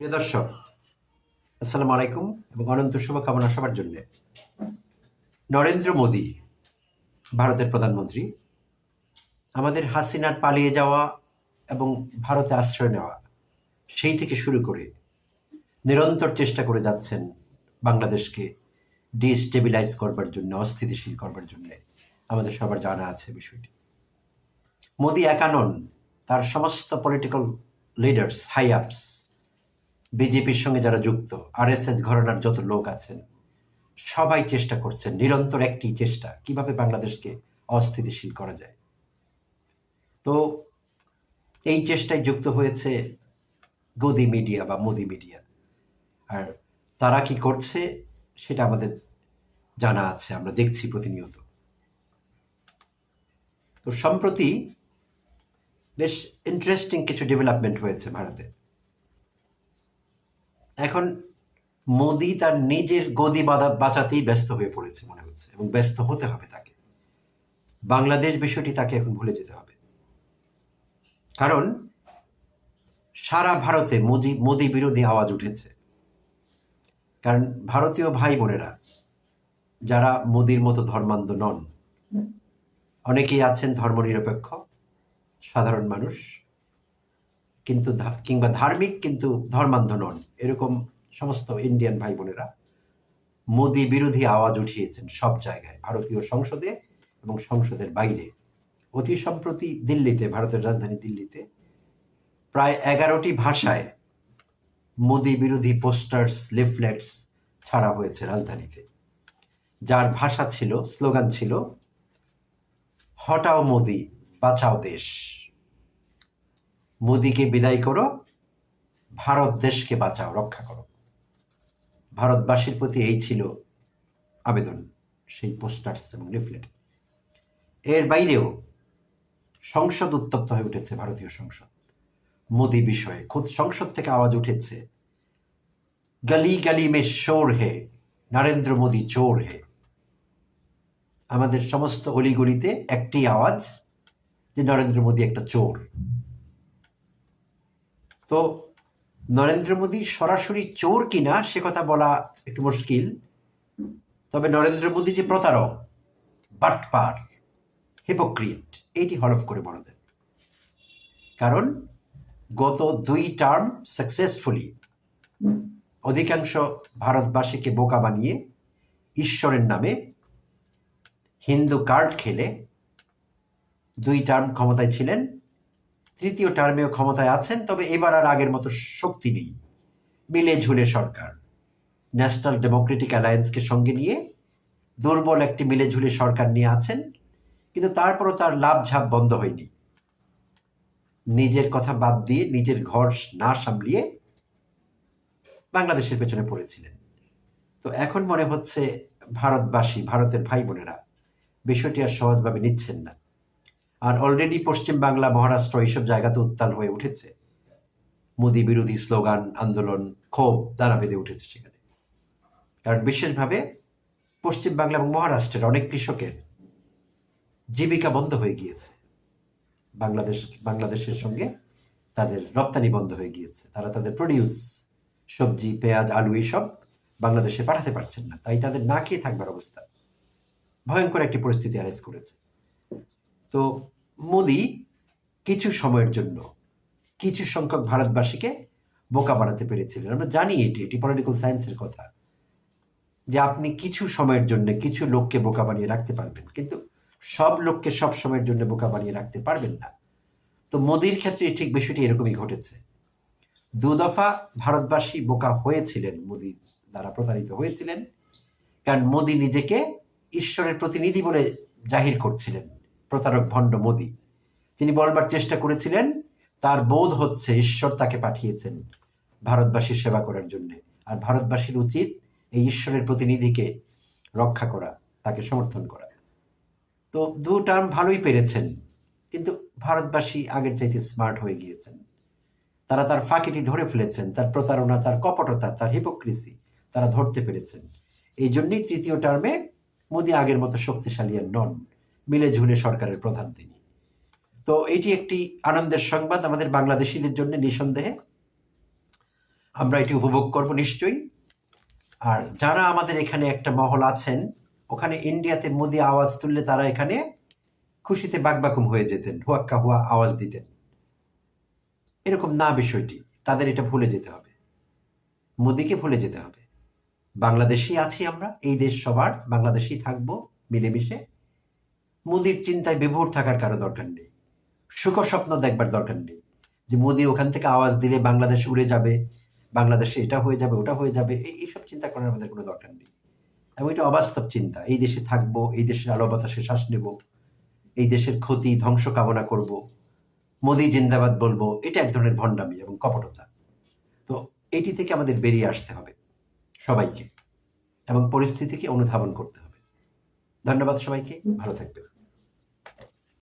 প্রিয় দর্শক, আসসালামু আলাইকুম এবং অনন্ত শুভকামনা সবার জন্য। নরেন্দ্র মোদী ভারতের প্রধানমন্ত্রী। আমাদের হাসিনার পালিয়ে যাওয়া এবং ভারতে আশ্রয় নেওয়া সেই থেকে শুরু করে নিরন্তর চেষ্টা করে যাচ্ছেন বাংলাদেশকে ডিস্টেবিলাইজ করবার জন্য, অস্থিতিশীল করবার জন্য। আমাদের সবার জানা আছে বিষয়টি। মোদী একা নন, তার সমস্ত পলিটিক্যাল লিডার্স, হাই আপস, বিজেপির সঙ্গে যারা যুক্ত, আরএসএস ঘরানার যত লোক আছেন, সবাই চেষ্টা করছেন, নিরন্তর একটি চেষ্টা, কিভাবে বাংলাদেশকে অস্থিতিশীল করা যায়। তো এই চেষ্টায় যুক্ত হয়েছে গদি মিডিয়া বা মোদি মিডিয়া। আর তারা কি করছে সেটা আমাদের জানা আছে, আমরা দেখছি প্রতিনিয়ত। তো সম্প্রতি বেশ ইন্টারেস্টিং কিছু ডেভেলপমেন্ট হয়েছে ভারতে। এখন মোদি তার নিজের গদি বাঁচাতেই ব্যস্ত হয়ে পড়েছে মনে হচ্ছে, এবং ব্যস্ত হতে হবে তাকে। বাংলাদেশ বিষয়টি তাকে এখন ভুলে যেতে হবে, কারণ সারা ভারতে মোদি বিরোধী আওয়াজ উঠেছে। কারণ ভারতীয় ভাই বোনেরা যারা মোদির মতো ধর্মান্ধ নন, অনেকেই আছেন ধর্মনিরপেক্ষ সাধারণ মানুষ, কিন্তু কিংবা ধার্মিক কিন্তু ধর্মান্ধ নন, এরকম সমস্ত ইন্ডিয়ান ভাই বোনেরা মোদি বিরোধী আওয়াজ উঠিয়েছেন সব জায়গায়, ভারতীয় সংসদে এবং সংসদের বাইরে। অতি সম্প্রতি দিল্লিতে, ভারতের রাজধানী দিল্লিতে প্রায় 11টি ভাষায় মোদি বিরোধী পোস্টার্স, লিফলেটস ছাড়া হয়েছে রাজধানীতে, যার ভাষা ছিল, স্লোগান ছিল, হটাও মোদি, বাঁচাও দেশ। মোদিকে বিদায় করো, ভারত দেশকে বাঁচাও, রক্ষা করো। ভারতবাসীর প্রতি এই ছিল আবেদন সেই পোস্টার্স এবং লিফলেট। এর বাইরেও সংসদ উত্তপ্ত হয়ে উঠেছে, ভারতীয় সংসদ মোদি বিষয়ে। খুদ সংসদ থেকে আওয়াজ উঠেছে, গলি গলি মে শোর হে, নরেন্দ্র মোদি চোর হে। আমাদের সমস্ত অলিগলিতে একটি আওয়াজ যে নরেন্দ্র মোদি একটা চোর। তো নরেন্দ্র মোদি সরাসরি চোর কিনা সে কথা বলা একটু মুশকিল, তবে নরেন্দ্র মোদি যে প্রতারক, বাটপার, হিপোক্রিট, এইটি হলফ করে বলা যায়। কারণ গত 2 টার্ম সাকসেসফুলি অধিকাংশ ভারতবাসীকে বোকা বানিয়ে ঈশ্বরের নামে হিন্দু কার্ড খেলে 2 টার্ম ক্ষমতায় ছিলেন, 3য় টার্মেও ক্ষমতায় আছেন, তবে এবার আর আগের মতো শক্তি নেই। মিলে ঝুলে সরকার, ন্যাশনাল ডেমোক্রেটিক অ্যালায়েন্সকে সঙ্গে নিয়ে দুর্বল একটি মিলে ঝুলে সরকার নিয়ে আছেন, কিন্তু তারপরও তার লাভ ঝাপ বন্ধ হয়নি। নিজের কথা বাদ দিয়ে, নিজের ঘর না সামলিয়ে বাংলাদেশের পেছনে পড়েছিলেন। তো এখন মনে হচ্ছে ভারতবাসী, ভারতের ভাই বোনেরা বিষয়টি আর সহজভাবে নিচ্ছেন না। আর অলরেডি পশ্চিম বাংলা, মহারাষ্ট্র, এইসব জায়গাতে উত্তাল হয়ে উঠেছে, মোদি বিরোধী স্লোগান, আন্দোলন, ক্ষোভ দানা বেঁধে উঠেছে সেখানে। কারণ বিশেষভাবে পশ্চিম বাংলা এবং মহারাষ্ট্রের অনেক কৃষকের জীবিকা বন্ধ হয়ে গিয়েছে, বাংলাদেশের সঙ্গে তাদের রপ্তানি বন্ধ হয়ে গিয়েছে। তারা তাদের প্রডিউস, সবজি, পেঁয়াজ, আলু, এইসব বাংলাদেশে পাঠাতে পারছেন না, তাই তাদের না খেয়ে থাকবার অবস্থা। ভয়ঙ্কর একটি পরিস্থিতি অ্যারাইজ করেছে। তো মোদি কিছু সময়ের জন্য কিছু সংখ্যক ভারতবাসীকে বোকা বানাতে পেরেছিলেন। আমরা জানি এটি পলিটিক্যাল সায়েন্সের কথা, যে আপনি কিছু সময়ের জন্য কিছু লোককে বোকা বানিয়ে রাখতে পারবেন, কিন্তু সব লোককে সব সময়ের জন্য বোকা বানিয়ে রাখতে পারবেন না। তো মোদির ক্ষেত্রে ঠিক বিষয়টি এরকমই ঘটেছে। 2 দফা ভারতবাসী বোকা হয়েছিলেন, মোদির দ্বারা প্রতারিত হয়েছিলেন। কারণ মোদি নিজেকে ঈশ্বরের প্রতিনিধি বলে জাহির করছিলেন, প্রতারক ভণ্ড মোদি। তিনি বলবার চেষ্টা করেছিলেন তার বোধ হচ্ছে ঈশ্বর তাকে পাঠিয়েছেন ভারতবাসীর সেবা করার জন্য, আর ভারতবাসীর উচিত এই ঈশ্বরের প্রতিনিধিকে রক্ষা করা, তাকে সমর্থন করা। তো 2 টার্ম ভালোই পেরেছেন, কিন্তু ভারতবাসী আগের চাইতে স্মার্ট হয়ে গিয়েছেন। তারা তার ফাঁকিটি ধরে ফেলেছেন, তার প্রতারণা, তার কপটতা, তার হিপোক্রিসি তারা ধরতে পেরেছেন। এই জন্যই 3য় টার্মে মোদি আগের মতো শক্তিশালী আর নন, মিলে ঝুলে সরকারের প্রধান তিনি। তো এটি একটি আনন্দের সংবাদ আমাদের বাংলাদেশিদের জন্য, নিঃসন্দেহে। আমরা এটি উপভোগ করব নিশ্চয়ই। আর যারা আমাদের এখানে একটা মহল আছেন, ওখানে ইন্ডিয়াতে মোদি আওয়াজ তুললে তারা এখানে খুশিতে বাকবাকুম হয়ে যেতেন, হুয়াক্কা হুয়া আওয়াজ দিতেন। এরকম না বিষয়টি, তাদের এটা ভুলে যেতে হবে, মোদিকে ভুলে যেতে হবে। বাংলাদেশি আছি আমরা, এই দেশ সবার, বাংলাদেশেই থাকবো মিলেমিশে। মোদির চিন্তায় বিভোর থাকার কারো দরকার নেই, সুখ স্বপ্ন দেখবার দরকার নেই যে মোদি ওখান থেকে আওয়াজ দিলে বাংলাদেশ উড়ে যাবে, বাংলাদেশে এটা হয়ে যাবে ওটা হয়ে যাবে, এইসব চিন্তা করার আমাদের কোনো দরকার নেই। এবং এটা অবাস্তব চিন্তা। এই দেশে থাকবো, এই দেশের আলো বাতাসে শ্বাস নেব, এই দেশের ক্ষতি ধ্বংস কামনা করব, মোদি জিন্দাবাদ বলবো, এটা এক ধরনের ভণ্ডামি এবং কপটতা। তো এটি থেকে আমাদের বেরিয়ে আসতে হবে সবাইকে, এবং পরিস্থিতিকে অনুধাবন করতে হবে। ধন্যবাদ সবাইকে, ভালো থাকবেন।